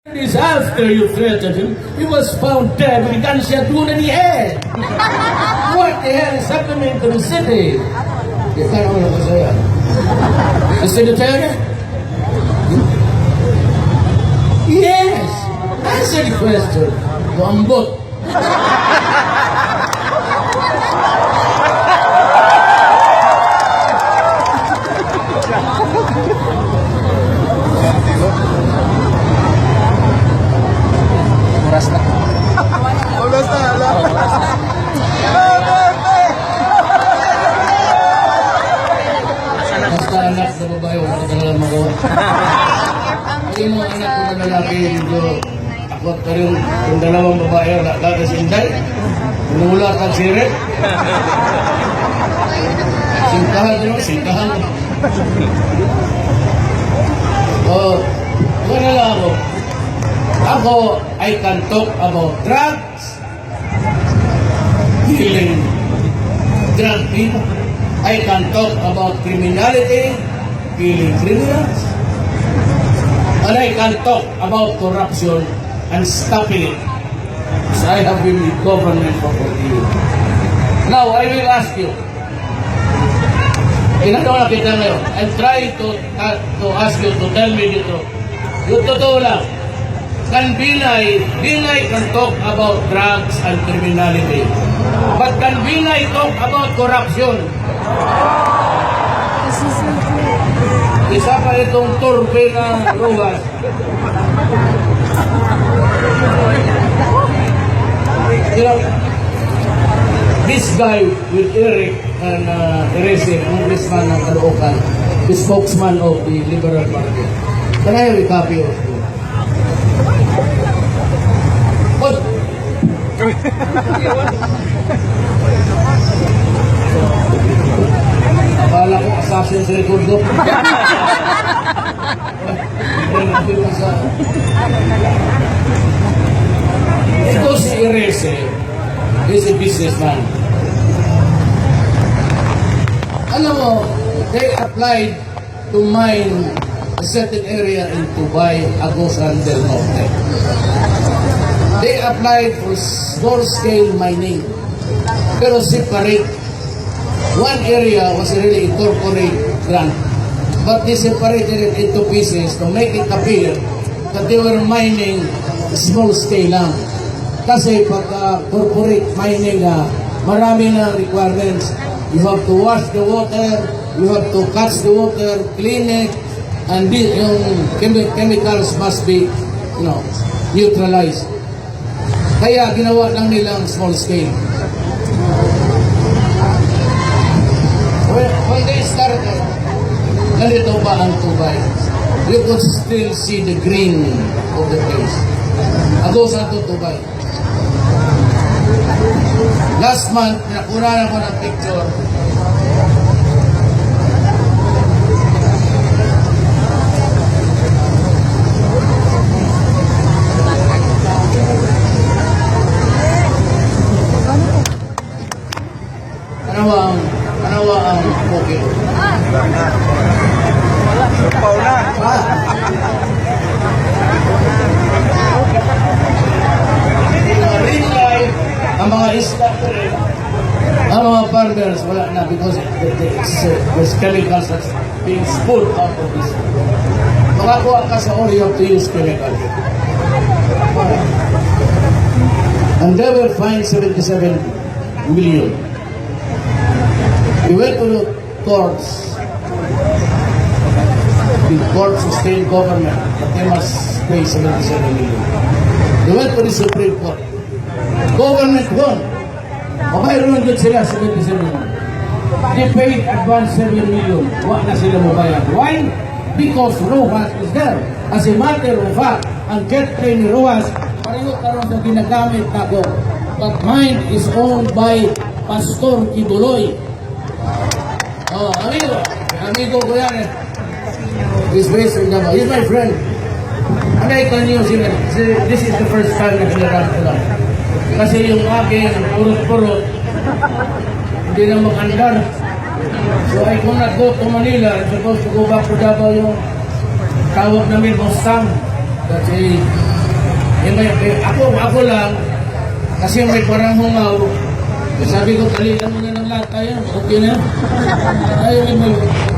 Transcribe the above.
Days after you threatened him, he was found dead with a gunshot wound in the head. What the hell is happening to the city? You can't all of us here. The cemetery? Yes. Answer the question. Wambot. Oras na. Oras na, ala. Basta anak na babae, wala ka talagang magawa. Hindi mo anak ko na lalaki, medyo takot ka rin yung dalawang babae, wala ka kasi inday. Pinula kang sirit. Singkahan din mo, singkahan. Wala lang ako. Ako, I can talk about drugs, killing drug people. I can talk about criminality, killing criminals. And I can talk about corruption and stopping it. Because I have been in government for 40 years. Now, I will ask you. Ginagawa kita ngayon. I'm trying to ask you to tell me dito. Yung totoo lang. Can Binay can talk about drugs and criminality. But can Binay talk about corruption? Isa pa itong turpe na rugas. You know, this guy with Eric and Terese, congressman ng Caloocan, the spokesman of the Liberal Party. Can I have a copy of it? What? Akala ko assassin sa record ko. Ito si Erese is a businessman. Alam mo, they applied to mine a certain area in Tubay, Agosan del Norte. They applied for small-scale mining, pero separate. One area was really incorporate grant, but they separated it into pieces to make it appear that they were mining small-scale lang. Kasi pag corporate mining na, marami na requirements. You have to wash the water, you have to catch the water, clean it, and yung chemicals must be, neutralized. Kaya ginawa lang nilang small scale. When they started, ganito ba ang Tubay? You could still see the green of the place. Agosan to Tubay. Last month, nakuranan ko ng picture. Ano ang okay? Paula. Real life, ang mga isla, ang mga farmers, wala na because there's chemicals that's being spilled out of this. Makakuha ka sa oil, you have to use chemicals. And they will find 77 million. We went to the courts, of state government, but they must pay 77 million. They went to the Supreme Court. Government won. Mabayroon doon sila 77 million. They paid advance 7 million. Wala na sila mabayad. Why? Because Rojas is there. As a matter of fact, ang jet train ni Rojas, pareho karoon sa ginagamit ako. But mine is owned by Pastor Kibuloy. Amigo ko yan eh. He's based in Davao. He's my friend. And I can use him. This is the first time na kailangan ko lang. Kasi yung aking purot-purot, hindi na mag-andar. So I could not go to Manila. I'm supposed to go back to Davao yung tawag namin Mustang. Kasi Ako lang, kasi may parang hungaw. Sabi ko, talian mo na ng lahat tayo. Okay na. Ayaw mo.